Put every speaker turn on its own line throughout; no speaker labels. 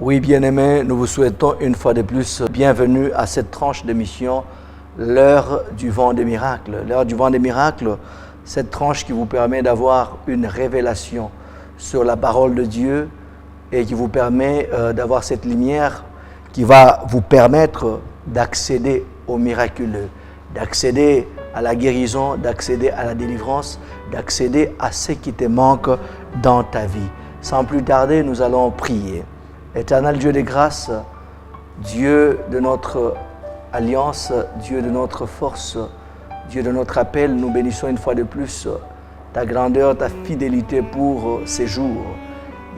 Oui, bien-aimés, nous vous souhaitons une fois de plus bienvenue à cette tranche d'émission, l'heure du vent des miracles. L'heure du vent des miracles, cette tranche qui vous permet d'avoir une révélation sur la parole de Dieu et qui vous permet d'avoir cette lumière qui va vous permettre d'accéder au miraculeux, d'accéder à la guérison, d'accéder à la délivrance, d'accéder à ce qui te manque dans ta vie. Sans plus tarder, nous allons prier. Éternel Dieu de grâce, Dieu de notre alliance, Dieu de notre force, Dieu de notre appel, nous bénissons une fois de plus ta grandeur, ta fidélité pour ces jours.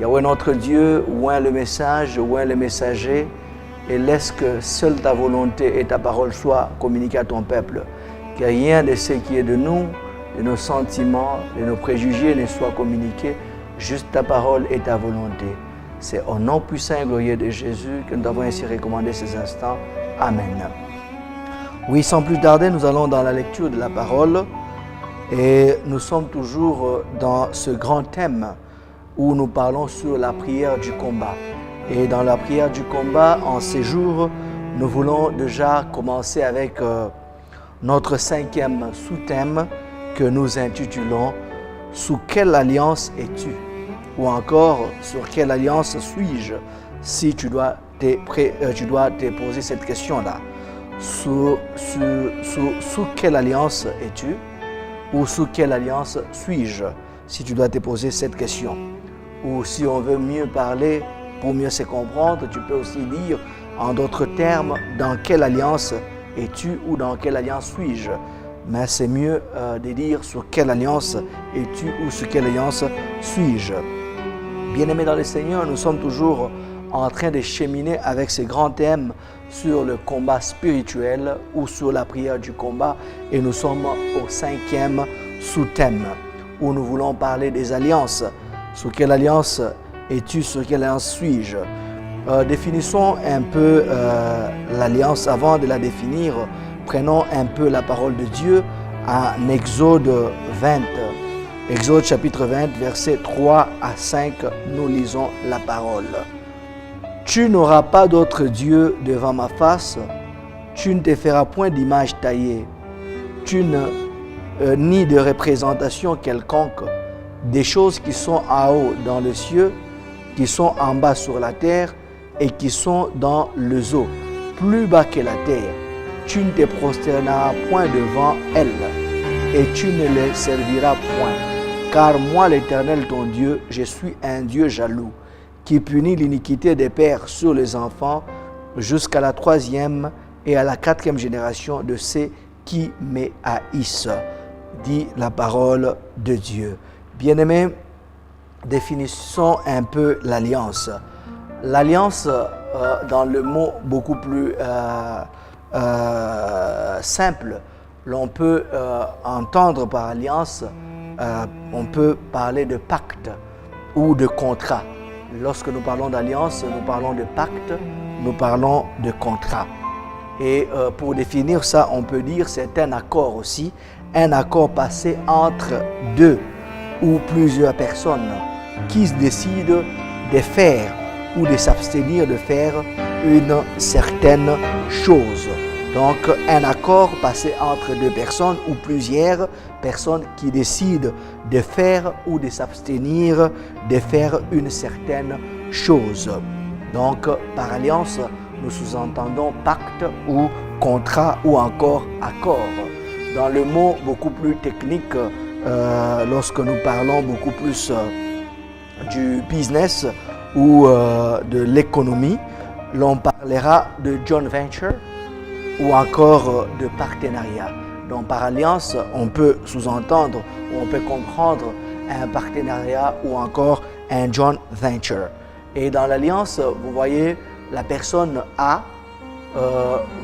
Yahweh notre Dieu, oint le message, oint le messager, et laisse que seule ta volonté et ta parole soient communiquées à ton peuple. Que rien de ce qui est de nous, de nos sentiments, de nos préjugés ne soit communiqué, juste ta parole et ta volonté. C'est au nom puissant et glorieux de Jésus que nous avons ainsi recommandé ces instants. Amen. Oui, sans plus tarder, nous allons dans la lecture de la parole et nous sommes toujours dans ce grand thème où nous parlons sur la prière du combat. Et dans la prière du combat, en ces jours, nous voulons déjà commencer avec notre 5e sous-thème que nous intitulons « Sous quelle alliance es-tu » ou encore « Sur quelle alliance suis-je » si tu dois te poser cette question-là. Sous quelle alliance es-tu ou sous quelle alliance suis-je si tu dois te poser cette question. Ou si on veut mieux parler, pour mieux se comprendre, tu peux aussi dire en d'autres termes dans quelle alliance es-tu ou dans quelle alliance suis-je. Mais c'est mieux de dire sur quelle alliance es-tu ou sur quelle alliance suis-je. Bien-aimés dans le Seigneur, nous sommes toujours en train de cheminer avec ces grands thèmes sur le combat spirituel ou sur la prière du combat. Et nous sommes au 5e sous-thème où nous voulons parler des alliances. Sur quelle alliance es-tu, sur quelle alliance suis-je? Définissons un peu l'alliance avant de la définir. Prenons un peu la parole de Dieu en Exode 20. Exode chapitre 20, versets 3 à 5, nous lisons la parole. « Tu n'auras pas d'autre Dieu devant ma face, tu ne te feras point d'image taillée, ni de représentation quelconque, des choses qui sont en haut dans le ciel, qui sont en bas sur la terre et qui sont dans les eaux, plus bas que la terre. Tu ne te prosterneras point devant elles, et tu ne les serviras point. Car moi, l'Éternel, ton Dieu, je suis un Dieu jaloux, qui punit l'iniquité des pères sur les enfants jusqu'à la 3e et à la 4e génération de ceux qui me haïssent, dit la parole de Dieu. » Bien-aimés, définissons un peu l'alliance. L'alliance, dans le mot beaucoup plus simple, l'on peut entendre par alliance, on peut parler de pacte ou de contrat. Lorsque nous parlons d'alliance, nous parlons de pacte, nous parlons de contrat. Et pour définir ça, on peut dire c'est un accord aussi, un accord passé entre deux ou plusieurs personnes qui décident de faire ou de s'abstenir de faire une certaine chose. Donc, un accord passé entre deux personnes ou plusieurs personnes qui décident de faire ou de s'abstenir de faire une certaine chose. Donc, par alliance, nous sous-entendons pacte ou contrat ou encore accord. Dans le mot beaucoup plus technique, lorsque nous parlons beaucoup plus du business ou de l'économie, l'on parlera de joint venture ou encore de partenariat. Donc par alliance, on peut sous-entendre ou on peut comprendre un partenariat ou encore un joint venture. Et dans l'alliance, vous voyez, la personne A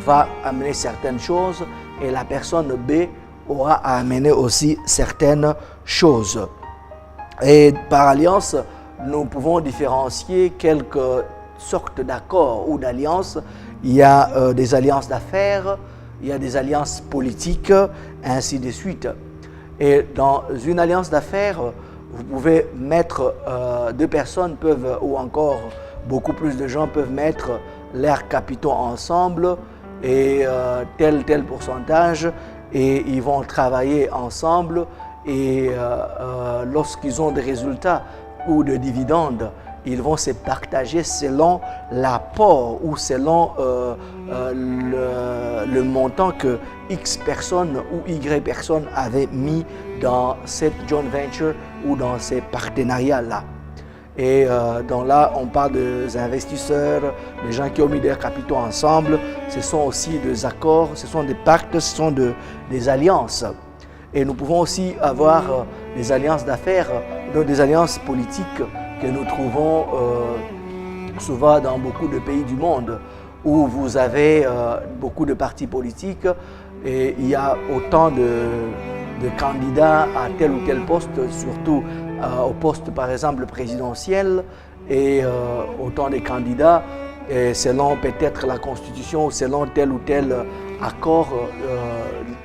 va amener certaines choses et la personne B aura à amener aussi certaines choses. Et par alliance, nous pouvons différencier quelques sortes d'accords ou d'alliances. Il y a des alliances d'affaires, il y a des alliances politiques, ainsi de suite. Et dans une alliance d'affaires, vous pouvez mettre, deux personnes peuvent, ou encore beaucoup plus de gens peuvent mettre leurs capitaux ensemble et tel pourcentage, et ils vont travailler ensemble, et lorsqu'ils ont des résultats ou de dividendes, ils vont se partager selon l'apport ou selon le montant que X personnes ou Y personnes avaient mis dans cette joint venture ou dans ces partenariats-là. Et donc là, on parle des investisseurs, des gens qui ont mis leurs capitaux ensemble. Ce sont aussi des accords, ce sont des pactes, ce sont des alliances. Et nous pouvons aussi avoir des alliances d'affaires, donc des alliances politiques que nous trouvons souvent dans beaucoup de pays du monde, où vous avez beaucoup de partis politiques et il y a autant de candidats à tel ou tel poste, surtout au poste par exemple présidentiel, et autant de candidats, et selon peut-être la Constitution, selon tel ou tel accord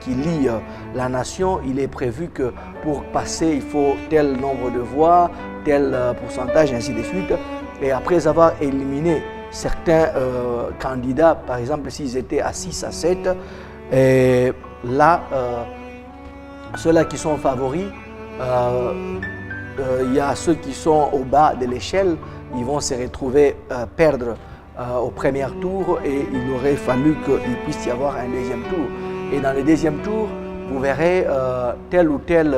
qui lie la nation, il est prévu que pour passer, il faut tel nombre de voix, tel pourcentage, ainsi de suite. Et après avoir éliminé certains candidats, par exemple s'ils étaient à 6 à 7, et là, ceux-là qui sont favoris, il y a ceux qui sont au bas de l'échelle, ils vont se retrouver perdre au premier tour, et il aurait fallu qu'il puisse y avoir un deuxième tour. Et dans le deuxième tour, vous verrez tel ou tel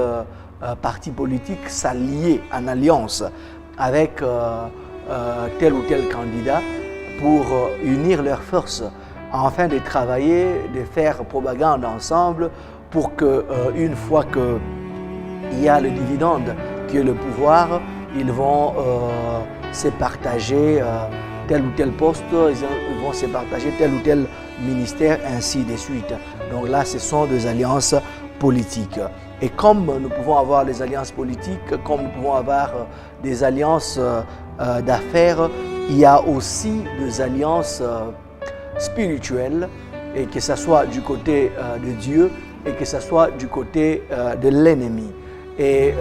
parti politique s'allier en alliance avec tel ou tel candidat pour unir leurs forces afin de travailler, de faire propagande ensemble pour que une fois qu'il y a le dividende qui est le pouvoir, ils vont se partager tel ou tel poste, ils vont se partager tel ou tel ministère, ainsi de suite. Donc là, ce sont des alliances politiques. Et comme nous pouvons avoir des alliances politiques, comme nous pouvons avoir des alliances d'affaires, il y a aussi des alliances spirituelles, et que ce soit du côté de Dieu et que ce soit du côté de l'ennemi. Et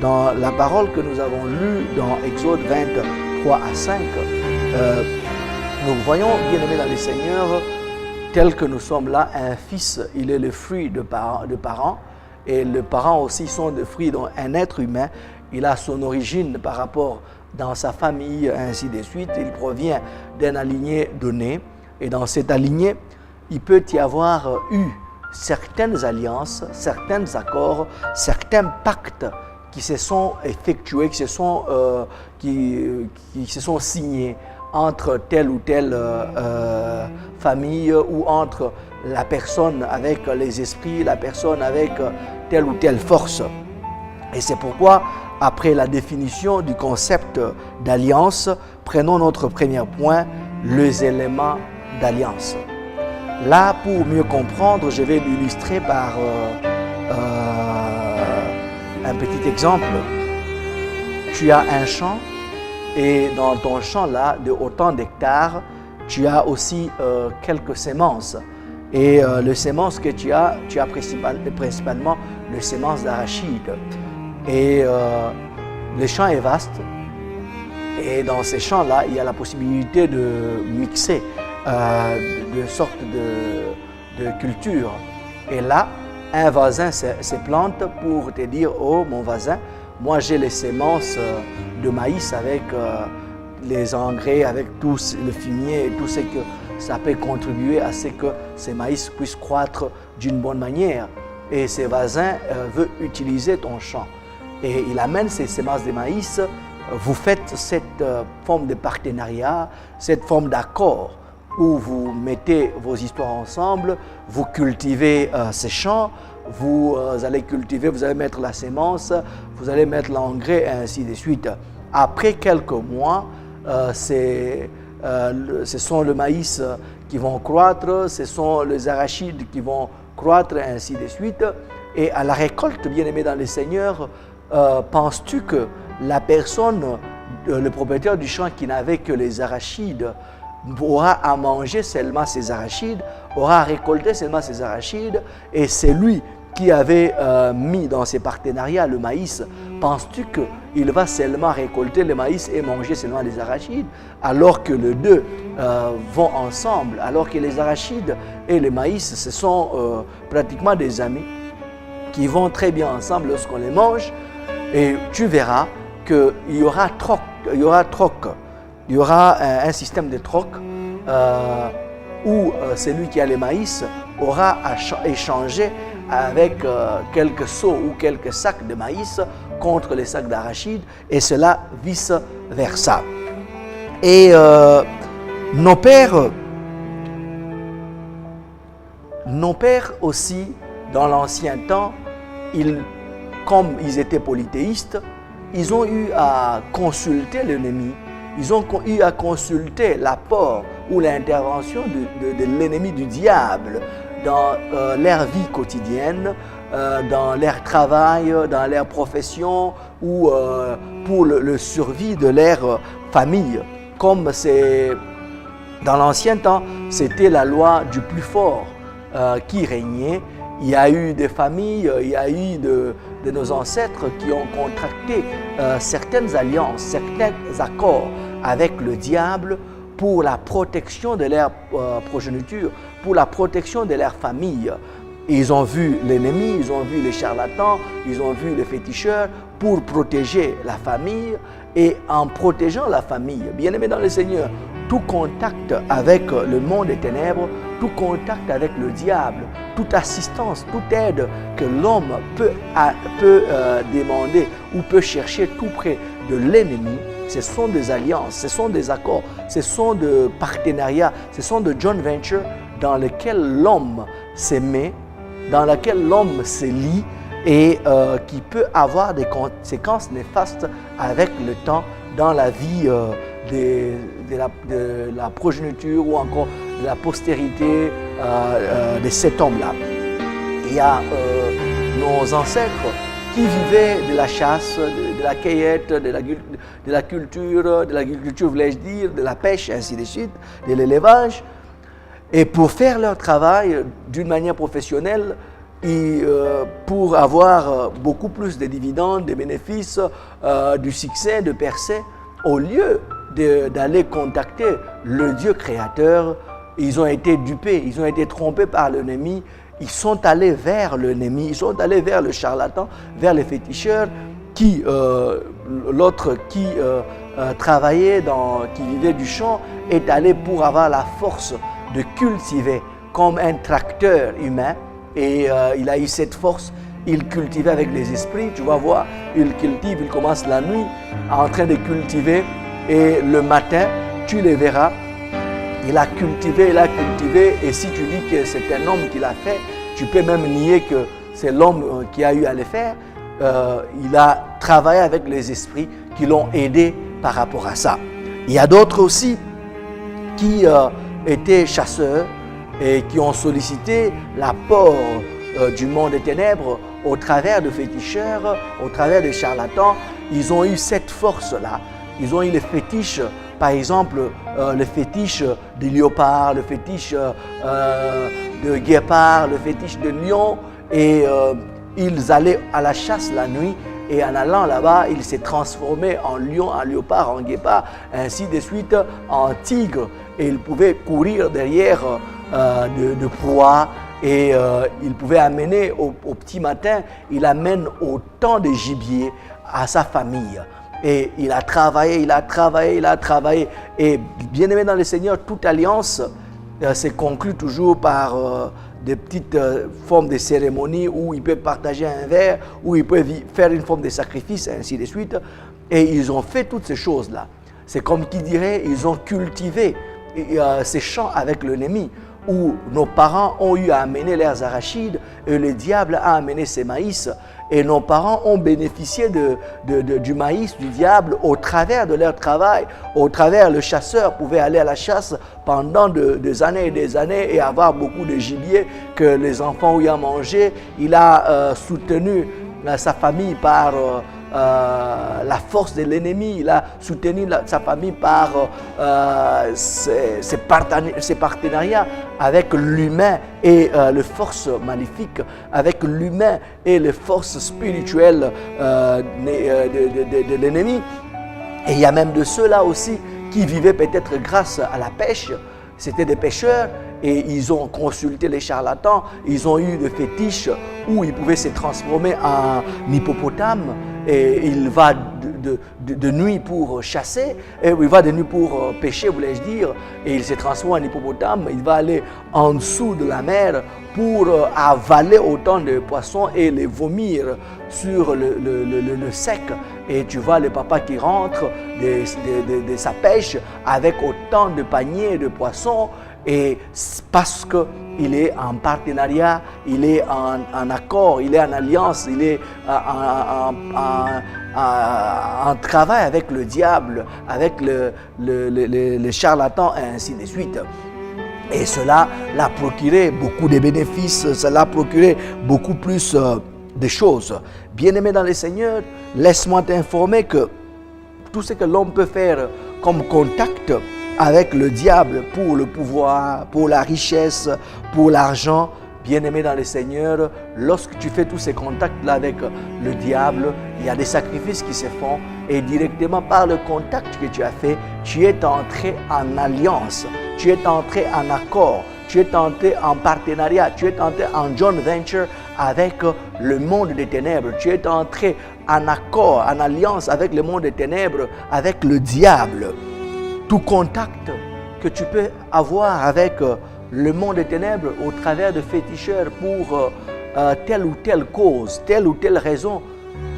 dans la parole que nous avons lue dans Exode 23 à 5, nous voyons, bien-aimés dans le Seigneur, tel que nous sommes là, un fils, il est le fruit de parents, et les parents aussi sont le fruit d'un être humain. Il a son origine par rapport dans sa famille, ainsi de suite. Il provient d'un aligné donné, et dans cette alignée, il peut y avoir eu certaines alliances, certains accords, certains pactes qui se sont effectués, qui se sont signés entre telle ou telle famille, ou entre la personne avec les esprits, la personne avec telle ou telle force. Et c'est pourquoi, après la définition du concept d'alliance, prenons notre premier point, les éléments d'alliance. Là, pour mieux comprendre, je vais l'illustrer par un petit exemple. Tu as un champ, et dans ton champ là, de autant d'hectares, tu as aussi quelques semences. Et les semences que tu as principalement les semences d'arachide. Et le champ est vaste. Et dans ces champs-là, il y a la possibilité de mixer de sortes de cultures. Et là, un voisin se plante pour te dire « Oh, mon voisin, moi j'ai les semences de maïs avec les engrais, avec tout le fumier et tout ce que ça peut contribuer à ce que ces maïs puissent croître d'une bonne manière. » Et ce voisin veut utiliser ton champ. Et il amène ces semences de maïs. Vous faites cette forme de partenariat, cette forme d'accord où vous mettez vos histoires ensemble, vous cultivez ces champs, vous allez cultiver, vous allez mettre la semence, vous allez mettre l'engrais, et ainsi de suite. Après quelques mois, ce sont le maïs qui vont croître, ce sont les arachides qui vont croître, et ainsi de suite. Et à la récolte, bien-aimé dans le Seigneur, penses-tu que la personne, le propriétaire du champ qui n'avait que les arachides, aura à manger seulement ces arachides, aura à récolter seulement ces arachides, et c'est lui qui avait mis dans ses partenariats le maïs, penses-tu qu'il va seulement récolter le maïs et manger seulement les arachides, alors que les deux vont ensemble, alors que les arachides et le maïs, ce sont pratiquement des amis qui vont très bien ensemble lorsqu'on les mange, et tu verras qu'il y aura troc, il y aura un système de troc où celui qui a le maïs aura à échanger avec quelques seaux ou quelques sacs de maïs contre les sacs d'arachides, et cela vice-versa. Et nos pères aussi, dans l'ancien temps, comme ils étaient polythéistes, ils ont eu à consulter l'ennemi, ils ont eu à consulter l'apport ou l'intervention de l'ennemi du diable dans leur vie quotidienne, dans leur travail, dans leur profession ou pour le survie de leur famille. Comme c'est dans l'ancien temps, c'était la loi du plus fort qui régnait. Il y a eu des familles, il y a eu de nos ancêtres qui ont contracté certaines alliances, certains accords avec le diable pour la protection de leur progéniture, pour la protection de leur famille. Ils ont vu l'ennemi, ils ont vu les charlatans, ils ont vu les féticheurs pour protéger la famille. Et en protégeant la famille, bien-aimés dans le Seigneur, tout contact avec le monde des ténèbres, tout contact avec le diable, toute assistance, toute aide que l'homme peut demander ou peut chercher tout près de l'ennemi, ce sont des alliances, ce sont des accords, ce sont des partenariats, ce sont des joint ventures dans lesquels l'homme se met, dans lesquels l'homme se lie et qui peut avoir des conséquences néfastes avec le temps dans la vie de la progéniture ou encore de la postérité de cet homme-là. Il y a nos ancêtres qui vivaient de la chasse, de la cueillette, de l'agriculture, voulais-je dire, de la pêche, et ainsi de suite, de l'élevage. Et pour faire leur travail d'une manière professionnelle, et pour avoir beaucoup plus de dividendes, de bénéfices, du succès, de percées, au lieu d'aller contacter le Dieu créateur, ils ont été dupés, ils ont été trompés par l'ennemi, ils sont allés vers l'ennemi, ils sont allés vers le charlatan, vers les féticheurs, l'autre qui travaillait, qui vivait du champ, est allé pour avoir la force de cultiver comme un tracteur humain. Et il a eu cette force, il cultivait avec les esprits, tu vas voir, il cultive, il commence la nuit en train de cultiver et le matin, tu les verras, il a cultivé, et si tu dis que c'est un homme qui l'a fait, tu peux même nier que c'est l'homme qui a eu à le faire. Il a travaillé avec les esprits qui l'ont aidé par rapport à ça. Il y a d'autres aussi qui étaient chasseurs, et qui ont sollicité l'apport du monde des ténèbres au travers de féticheurs, au travers des charlatans. Ils ont eu cette force-là. Ils ont eu les fétiches, par exemple, le fétiche de léopard, le fétiche de guépard, le fétiche de lion. Et ils allaient à la chasse la nuit. Et en allant là-bas, ils s'est transformé en lion, en léopard, en guépard, ainsi de suite, en tigre. Et ils pouvaient courir derrière de proie et il pouvait amener au petit matin, il amène autant de gibier à sa famille. Et il a travaillé. Et bien aimé dans le Seigneur, toute alliance se conclut toujours par des petites formes de cérémonies où ils peuvent partager un verre, où ils peuvent faire une forme de sacrifice, et ainsi de suite. Et ils ont fait toutes ces choses-là. C'est comme qui dirait, ils ont cultivé ces champs avec l'ennemi, où nos parents ont eu à amener leurs arachides et le diable a amené ses maïs. Et nos parents ont bénéficié du maïs du diable au travers de leur travail, au travers le chasseur pouvait aller à la chasse pendant des années et des années et avoir beaucoup de gibier que les enfants ont eu à manger. Il a soutenu sa famille par la force de l'ennemi, il a soutenu sa famille par ses partenariats avec l'humain et les forces maléfiques, avec l'humain et les forces spirituelles de l'ennemi. Et il y a même de ceux-là aussi qui vivaient peut-être grâce à la pêche. C'était des pêcheurs et ils ont consulté les charlatans, ils ont eu des fétiches où ils pouvaient se transformer en hippopotame et il va de nuit pour chasser, et il va de nuit pour pêcher, voulais-je dire, et il se transforme en hippopotame, il va aller en dessous de la mer pour avaler autant de poissons et les vomir sur le sec. Et tu vois le papa qui rentre de sa pêche avec autant de paniers de poissons, et parce qu'il est en partenariat, il est en accord, il est en alliance, il est en travail avec le diable, avec le charlatan et ainsi de suite. Et cela l'a procuré beaucoup de bénéfices, cela l'a procuré beaucoup plus de choses. Bien-aimé dans le Seigneur, laisse-moi t'informer que tout ce que l'homme peut faire comme contact avec le diable pour le pouvoir, pour la richesse, pour l'argent, bien-aimé dans le Seigneur, lorsque tu fais tous ces contacts-là avec le diable, il y a des sacrifices qui se font et directement par le contact que tu as fait, tu es entré en alliance, tu es entré en accord, tu es entré en partenariat, tu es entré en joint venture avec le monde des ténèbres, tu es entré en accord, en alliance avec le monde des ténèbres, avec le diable. Tout contact que tu peux avoir avec le monde des ténèbres au travers de féticheurs pour telle ou telle cause, telle ou telle raison,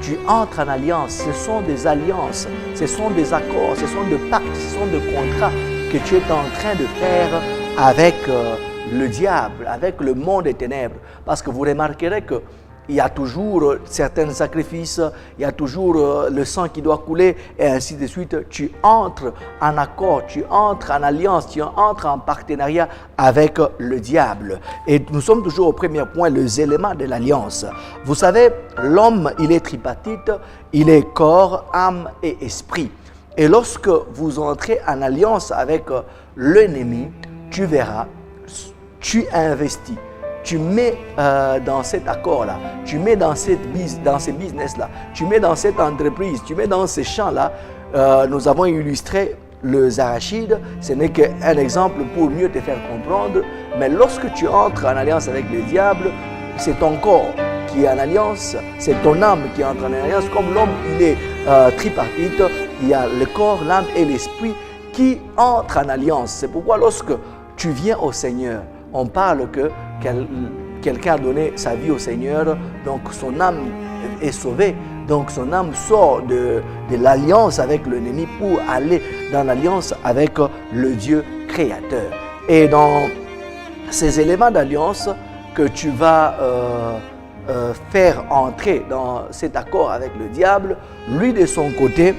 tu entres en alliance. Ce sont des alliances, ce sont des accords, ce sont des pactes, ce sont des contrats que tu es en train de faire avec le diable, avec le monde des ténèbres. Parce que vous remarquerez que il y a toujours certains sacrifices, il y a toujours le sang qui doit couler et ainsi de suite. Tu entres en accord, tu entres en alliance, tu entres en partenariat avec le diable. Et nous sommes toujours au premier point, les éléments de l'alliance. Vous savez, l'homme, il est tripartite, il est corps, âme et esprit. Et lorsque vous entrez en alliance avec l'ennemi, tu verras, tu investis. Tu mets dans cet accord-là, tu mets dans ces business-là, tu mets dans cette entreprise, tu mets dans ces champs-là. Nous avons illustré les arachides, ce n'est qu'un exemple pour mieux te faire comprendre. Mais lorsque tu entres en alliance avec le diable, c'est ton corps qui est en alliance, c'est ton âme qui entre en alliance. Comme l'homme, il est tripartite, il y a le corps, l'âme et l'esprit qui entrent en alliance. C'est pourquoi lorsque tu viens au Seigneur, on parle que quelqu'un a donné sa vie au Seigneur, donc son âme est sauvée, donc son âme sort de l'alliance avec l'ennemi pour aller dans l'alliance avec le Dieu créateur. Et dans ces éléments d'alliance que tu vas faire entrer dans cet accord avec le diable, lui de son côté,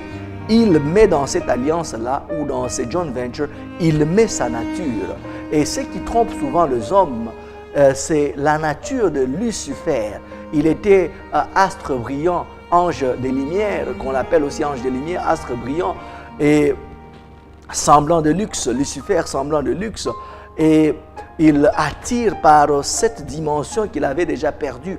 il met dans cette alliance-là ou dans ces joint ventures, il met sa nature. Et ce qui trompe souvent les hommes, c'est la nature de Lucifer. Il était astre brillant, ange des lumières, qu'on appelle aussi ange des lumières, astre brillant, et semblant de luxe, Lucifer semblant de luxe. Et il attire par cette dimension qu'il avait déjà perdue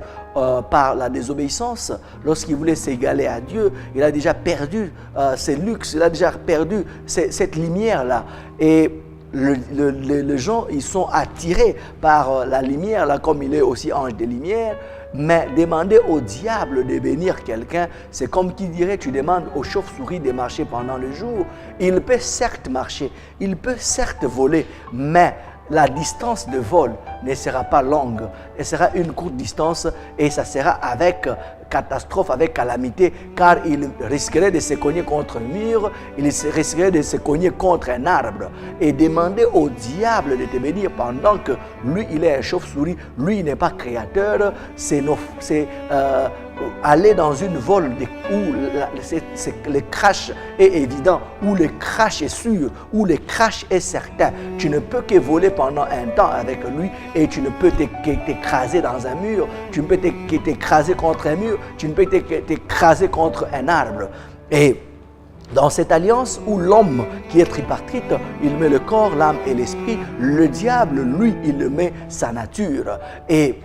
par la désobéissance. Lorsqu'il voulait s'égaler à Dieu, il a déjà perdu ses luxes, il a déjà perdu cette lumière-là. Et les gens, ils sont attirés par la lumière, là, comme il est aussi ange des lumières. Mais demander au diable de bénir quelqu'un, c'est comme qui dirait, tu demandes aux chauves-souris de marcher pendant le jour. Il peut certes marcher, il peut certes voler, mais la distance de vol ne sera pas longue. Elle sera une courte distance et ça sera avec catastrophe, avec calamité, car il risquerait de se cogner contre un mur, il risquerait de se cogner contre un arbre. Et demander au diable de te bénir pendant que lui, il est un chauve-souris, lui, il n'est pas créateur, c'est aller dans une vol où le crash est évident, où le crash est sûr, où le crash est certain. Tu ne peux que voler pendant un temps avec lui et tu ne peux t'écraser dans un mur, tu ne peux t'écraser contre un mur, tu ne peux t'écraser contre un arbre. Et dans cette alliance où l'homme qui est tripartite, il met le corps, l'âme et l'esprit, le diable, lui, il met sa nature. Et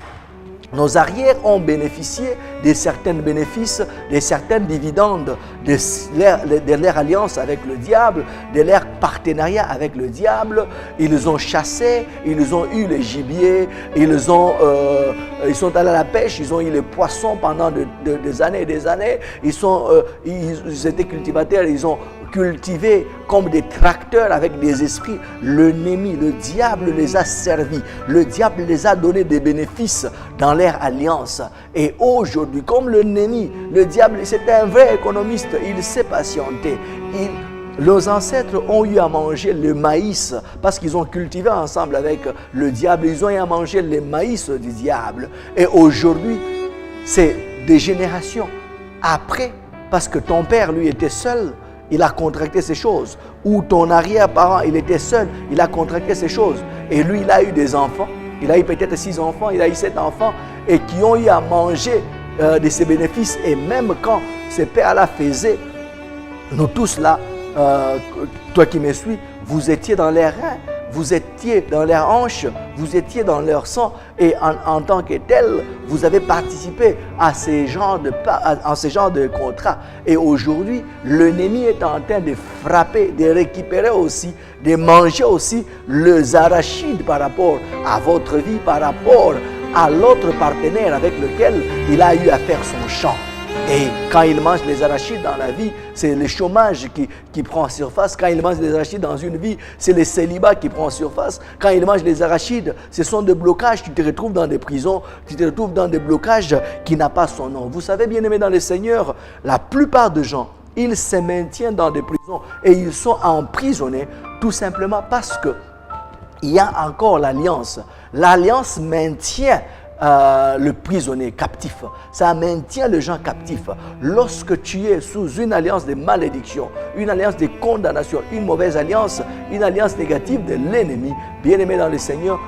nos arrières ont bénéficié de certains bénéfices, de certains dividendes de leur alliance avec le diable, de leur partenariat avec le diable. Ils ont chassé, ils ont eu les gibiers, ils sont allés à la pêche, ils ont eu les poissons pendant des années et des années. Ils étaient cultivateurs, ils ont cultivés comme des tracteurs avec des esprits. L'ennemi, le diable les a servis. Le diable les a donné des bénéfices dans leur alliance. Et aujourd'hui, comme l'ennemi, le diable, c'est un vrai économiste, il sait patienter. Nos ancêtres ont eu à manger le maïs parce qu'ils ont cultivé ensemble avec le diable. Ils ont eu à manger le maïs du diable. Et aujourd'hui, c'est des générations après, parce que ton père, lui, était seul. Il a contracté ces choses. Ou ton arrière-parent, il était seul, il a contracté ces choses. Et lui, il a eu des enfants. Il a eu peut-être 6 enfants, il a eu 7 enfants. Et qui ont eu à manger de ces bénéfices. Et même quand ces pères-là faisaient, nous tous là, toi qui me suis, vous étiez dans les reins, vous étiez dans leurs hanches, vous étiez dans leur sang, et en tant que tel, vous avez participé à ces genres de contrats. Et aujourd'hui, l'ennemi est en train de frapper, de récupérer aussi, de manger aussi les arachides par rapport à votre vie, par rapport à l'autre partenaire avec lequel il a eu à faire son champ. Et quand il mange les arachides dans la vie, c'est le chômage qui prend surface. Quand il mange les arachides dans une vie, c'est le célibat qui prend surface. Quand il mange les arachides, ce sont des blocages. Tu te retrouves dans des prisons, tu te retrouves dans des blocages qui n'ont pas son nom. Vous savez, bien-aimés dans le Seigneur, la plupart des gens, ils se maintiennent dans des prisons et ils sont emprisonnés tout simplement parce qu'il y a encore l'alliance. L'alliance maintient le prisonnier captif. Ça maintient les gens captifs. Lorsque tu es sous une alliance de malédiction, une alliance de condamnation, une mauvaise alliance, une alliance négative de l'ennemi, bien-aimé dans le Seigneur,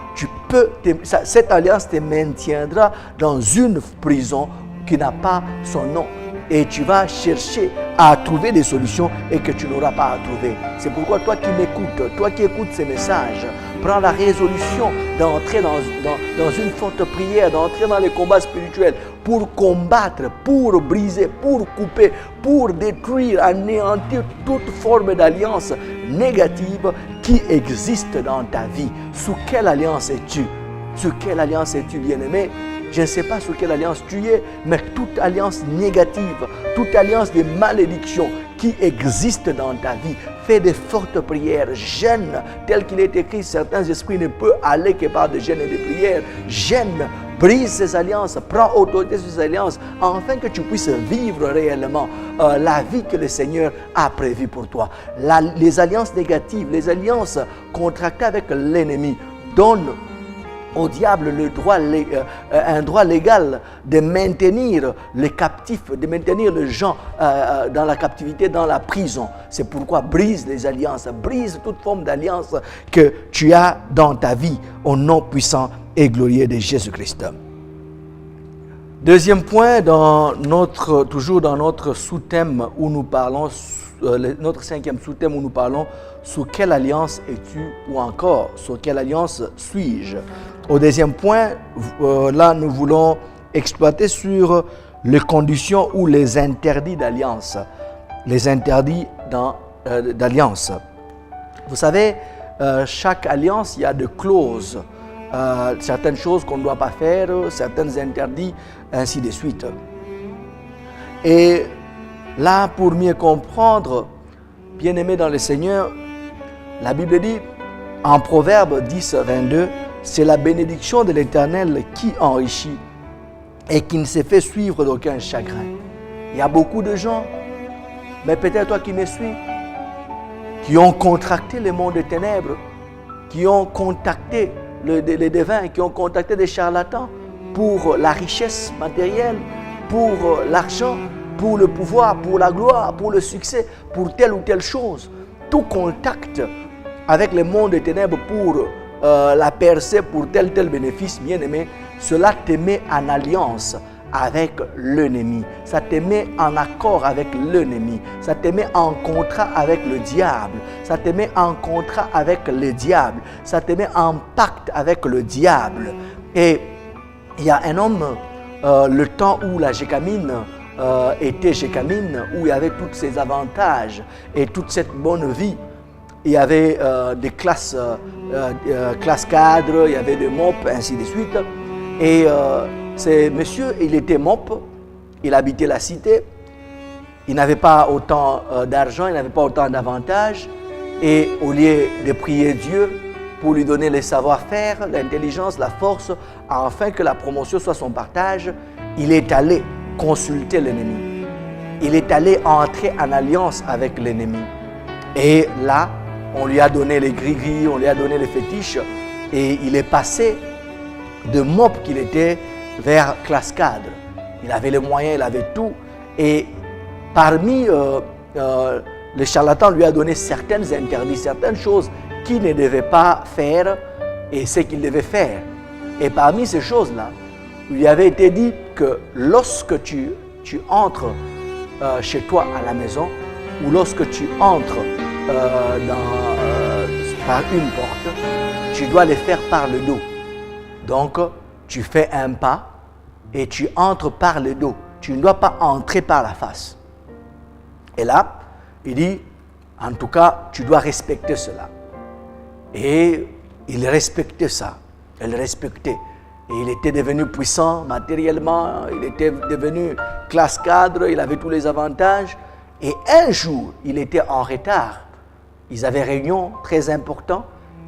cette alliance te maintiendra dans une prison qui n'a pas son nom. Et tu vas chercher à trouver des solutions et que tu n'auras pas à trouver. C'est pourquoi toi qui m'écoutes, toi qui écoutes ces messages, prends la résolution d'entrer dans une forte prière, d'entrer dans les combats spirituels pour combattre, pour briser, pour couper, pour détruire, anéantir toute forme d'alliance négative qui existe dans ta vie. Sous quelle alliance es-tu? Sous quelle alliance es-tu, bien-aimé? Je ne sais pas sous quelle alliance tu es, mais toute alliance négative, toute alliance de malédiction qui existe dans ta vie, fais de fortes prières, jeûne, tel qu'il est écrit, certains esprits ne peuvent aller que par des jeûnes et des prières. Jeûne, brise ces alliances, prends autorité sur ces alliances, afin que tu puisses vivre réellement la vie que le Seigneur a prévue pour toi. Les alliances négatives, les alliances contractées avec l'ennemi donnent au diable un droit légal de maintenir les captifs, de maintenir les gens dans la captivité, dans la prison. C'est pourquoi brise les alliances, brise toute forme d'alliance que tu as dans ta vie au nom puissant et glorieux de Jésus-Christ. Deuxième point, toujours dans notre sous-thème où nous parlons, notre 5e sous-thème où nous parlons, sous quelle alliance es-tu ou encore sur quelle alliance suis-je? Au deuxième point, là nous voulons exploiter sur les conditions ou les interdits d'alliance. Les interdits d'alliance. Vous savez, chaque alliance, il y a des clauses. Certaines choses qu'on ne doit pas faire, certains interdits, ainsi de suite. Et là, pour mieux comprendre, bien-aimés dans le Seigneur, la Bible dit en Proverbe 10, 22, c'est la bénédiction de l'Éternel qui enrichit et qui ne se fait suivre d'aucun chagrin. Il y a beaucoup de gens, mais peut-être toi qui me suis, qui ont contracté le monde des ténèbres, qui ont contacté les devins, qui ont contacté des charlatans pour la richesse matérielle, pour l'argent, pour le pouvoir, pour la gloire, pour le succès, pour telle ou telle chose. Tout contact avec le monde des ténèbres pour la percée, pour tel bénéfice, bien aimé, cela te met en alliance avec l'ennemi. Ça te met en accord avec l'ennemi. Ça te met en contrat avec le diable. Ça te met en contrat avec le diable. Ça te met en pacte avec le diable. Et il y a un homme, le temps où la Jécamine était Jécamine, où il y avait tous ces avantages et toute cette bonne vie. Il y avait des classes cadres, il y avait des MOP, ainsi de suite. Et ce monsieur, il était MOP, il habitait la cité, il n'avait pas autant d'argent, il n'avait pas autant d'avantages. Et au lieu de prier Dieu pour lui donner le savoir-faire, l'intelligence, la force, afin que la promotion soit son partage, il est allé consulter l'ennemi. Il est allé entrer en alliance avec l'ennemi. Et là, on lui a donné les gris-gris, on lui a donné les fétiches, et il est passé de MOP qu'il était vers classe cadre. Il avait les moyens, il avait tout. Et parmi les charlatans lui a donné certaines interdits, certaines choses qu'il ne devait pas faire et ce qu'il devait faire. Et parmi ces choses-là, il lui avait été dit que lorsque tu entres chez toi à la maison, ou lorsque tu entres par une porte, tu dois le faire par le dos. Donc, tu fais un pas et tu entres par le dos. Tu ne dois pas entrer par la face. Et là, il dit, en tout cas, tu dois respecter cela. Et il respectait ça. Il le respectait. Et il était devenu puissant matériellement, il était devenu classe cadre, il avait tous les avantages. Et un jour, il était en retard. Ils avaient réunion très importante.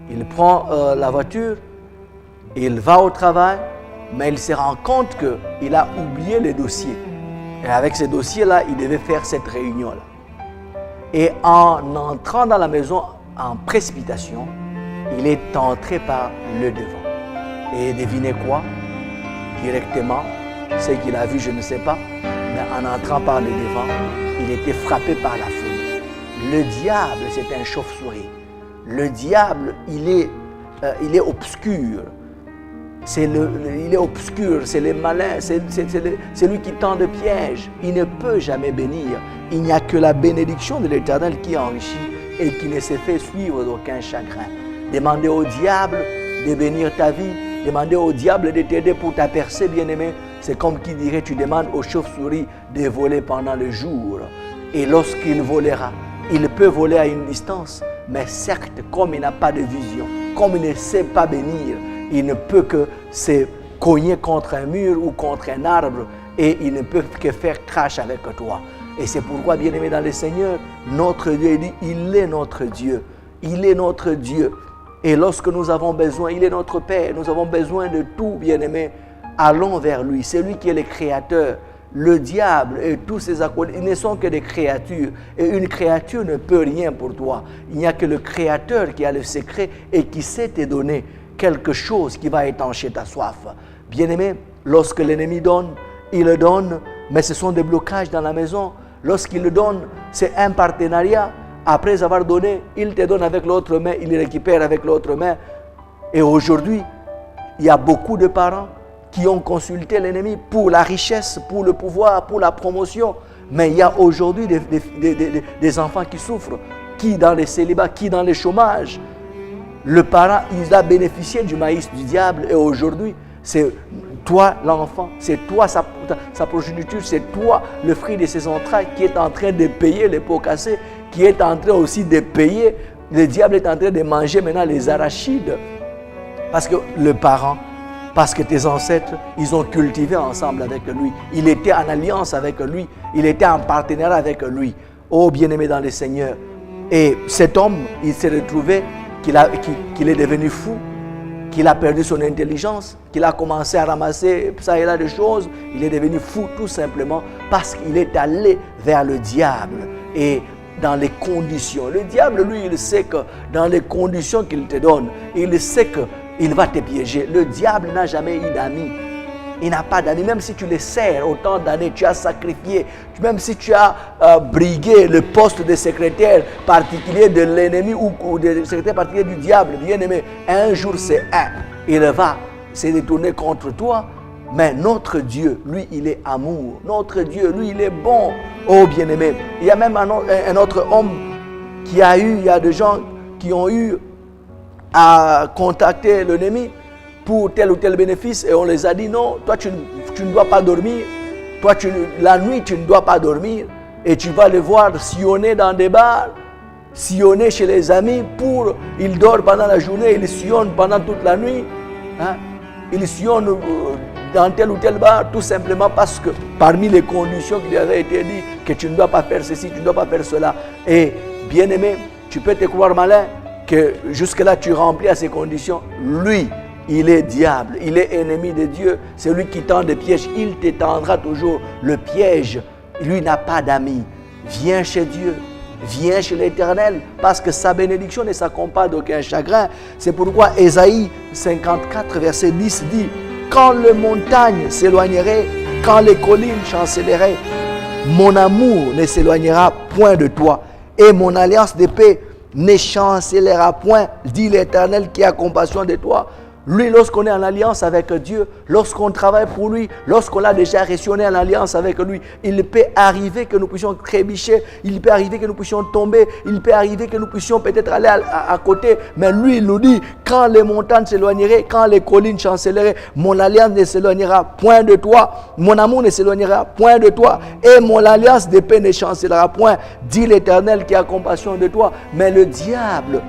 Il prend la voiture, il va au travail, mais il se rend compte qu'il a oublié les dossiers. Et avec ces dossiers-là, il devait faire cette réunion-là. Et en entrant dans la maison en précipitation, il est entré par le devant. Et devinez quoi? Directement, ce qu'il a vu, je ne sais pas, mais en entrant par le devant, il était frappé par la folie. Le diable, c'est un chauve-souris. Le diable, il est obscur. Il est obscur, c'est le malin, c'est lui qui tend de pièges. Il ne peut jamais bénir. Il n'y a que la bénédiction de l'Éternel qui enrichit et qui ne se fait suivre d'aucun chagrin. Demandez au diable de bénir ta vie. Demandez au diable de t'aider pour ta percée, bien-aimé. C'est comme qui dirait, tu demandes aux chauves-souris de voler pendant le jour. Et lorsqu'il volera, il peut voler à une distance, mais certes, comme il n'a pas de vision, comme il ne sait pas bénir, il ne peut que se cogner contre un mur ou contre un arbre et il ne peut que faire crash avec toi. Et c'est pourquoi, bien-aimé dans le Seigneur, notre Dieu, il dit, il est notre Dieu. Il est notre Dieu. Et lorsque nous avons besoin, il est notre Père. Nous avons besoin de tout, bien-aimé. Allons vers lui. C'est lui qui est le Créateur. Le diable et tous ses acolytes, ils ne sont que des créatures. Et une créature ne peut rien pour toi. Il n'y a que le Créateur qui a le secret et qui sait te donner quelque chose qui va étancher ta soif. Bien-aimé, lorsque l'ennemi donne, il le donne, mais ce sont des blocages dans la maison. Lorsqu'il le donne, c'est un partenariat. Après avoir donné, il te donne avec l'autre main, il récupère avec l'autre main. Et aujourd'hui, il y a beaucoup de parents qui ont consulté l'ennemi pour la richesse, pour le pouvoir, pour la promotion. Mais il y a aujourd'hui des enfants qui souffrent, qui dans les célibats, qui dans les chômages. Le parent, il a bénéficié du maïs du diable et aujourd'hui, c'est toi l'enfant, c'est toi sa progéniture, c'est toi le fruit de ses entrailles qui est en train de payer les pots cassés, qui est en train aussi de payer. Le diable est en train de manger maintenant les arachides. Parce que le parent, parce que tes ancêtres, ils ont cultivé ensemble avec lui. Il était en alliance avec lui, il était en partenariat avec lui. Oh bien-aimé dans le Seigneur. Et cet homme, il s'est retrouvé qu'il est devenu fou, qu'il a perdu son intelligence, qu'il a commencé à ramasser ça et là des choses. Il est devenu fou tout simplement parce qu'il est allé vers le diable. Et dans les conditions, le diable lui, il sait que dans les conditions qu'il te donne, il sait qu'il va te piéger. Le diable n'a jamais eu d'amis. Il n'a pas d'amis, même si tu les sers autant d'années, tu as sacrifié, même si tu as brigué le poste de secrétaire particulier de l'ennemi ou de secrétaire particulier du diable, bien-aimé, un jour c'est il va se détourner contre toi, mais notre Dieu, lui, il est amour. Notre Dieu, lui, il est bon. Oh, bien-aimé, il y a même un autre homme il y a des gens qui ont eu à contacter l'ennemi pour tel ou tel bénéfice et on les a dit non, toi tu ne dois pas dormir, la nuit tu ne dois pas dormir et tu vas les voir sillonner dans des bars, sillonner chez les amis ils dorment pendant la journée, ils sillonnent pendant toute la nuit, hein? Ils sillonnent dans tel ou tel bar tout simplement parce que parmi les conditions qui lui avaient été dites que tu ne dois pas faire ceci, tu ne dois pas faire cela. Et bien aimé, tu peux te croire malin que jusque-là tu remplis à ces conditions. Lui, il est diable, il est ennemi de Dieu, c'est lui qui tend des pièges, il t'étendra toujours le piège. Lui n'a pas d'amis. Viens chez Dieu, viens chez l'Éternel, parce que sa bénédiction ne s'accompagne d'aucun chagrin. C'est pourquoi Ésaïe 54, verset 10 dit: quand les montagnes s'éloigneraient, quand les collines chancelleraient, mon amour ne s'éloignera point de toi, et mon alliance de paix ne chancellera point, dit l'Éternel qui a compassion de toi. Lui, lorsqu'on est en alliance avec Dieu, lorsqu'on travaille pour lui, lorsqu'on a déjà raisonné en alliance avec lui, il peut arriver que nous puissions trébucher, il peut arriver que nous puissions tomber, il peut arriver que nous puissions peut-être aller à côté, mais lui, il nous dit, quand les montagnes s'éloigneraient, quand les collines chancelleraient, mon alliance ne s'éloignera point de toi, mon amour ne s'éloignera point de toi, et mon alliance de paix ne chancellera point, dit l'Éternel qui a compassion de toi. Mais le diable,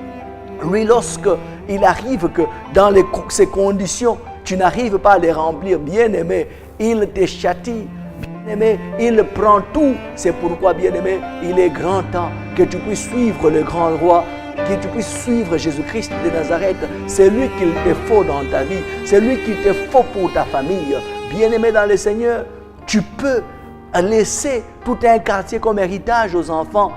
lui, lorsque il arrive que dans ces conditions, tu n'arrives pas à les remplir, bien-aimé, il te châtie, bien-aimé, il prend tout. C'est pourquoi, bien-aimé, il est grand temps que tu puisses suivre le grand roi, que tu puisses suivre Jésus-Christ de Nazareth. C'est lui qu'il te faut dans ta vie, c'est lui qu'il te faut pour ta famille. Bien-aimé dans le Seigneur, tu peux laisser tout un quartier comme héritage aux enfants.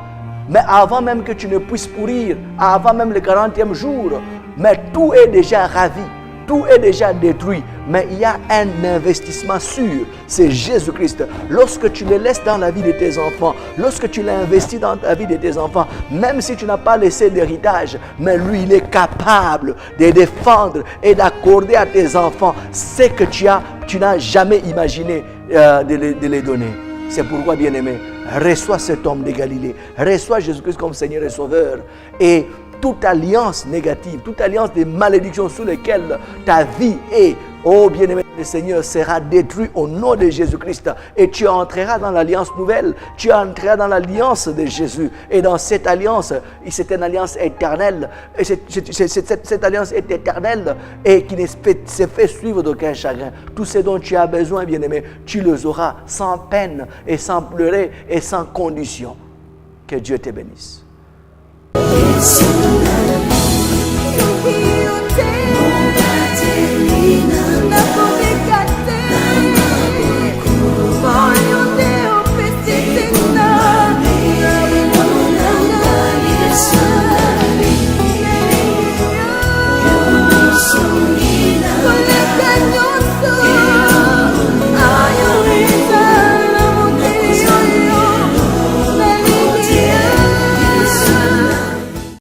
Mais avant même que tu ne puisses pourrir, avant même le 40e jour, mais tout est déjà ravi, tout est déjà détruit. Mais il y a un investissement sûr, c'est Jésus-Christ. Lorsque tu le laisses dans la vie de tes enfants, lorsque tu l'investis dans la vie de tes enfants, même si tu n'as pas laissé d'héritage, mais lui, il est capable de défendre et d'accorder à tes enfants ce que tu n'as jamais imaginé de les donner. C'est pourquoi, bien-aimé, reçois cet homme de Galilée, reçois Jésus-Christ comme Seigneur et Sauveur, et toute alliance négative, toute alliance de malédiction sous lesquelles ta vie est, oh bien-aimé, le Seigneur sera détruit au nom de Jésus-Christ, et tu entreras dans l'alliance nouvelle, tu entreras dans l'alliance de Jésus, et dans cette alliance, c'est une alliance éternelle, et cette alliance est éternelle, et qui ne se fait suivre d'aucun chagrin. Tout ce dont tu as besoin, bien-aimé, tu les auras sans peine, et sans pleurer, et sans condition. Que Dieu te bénisse.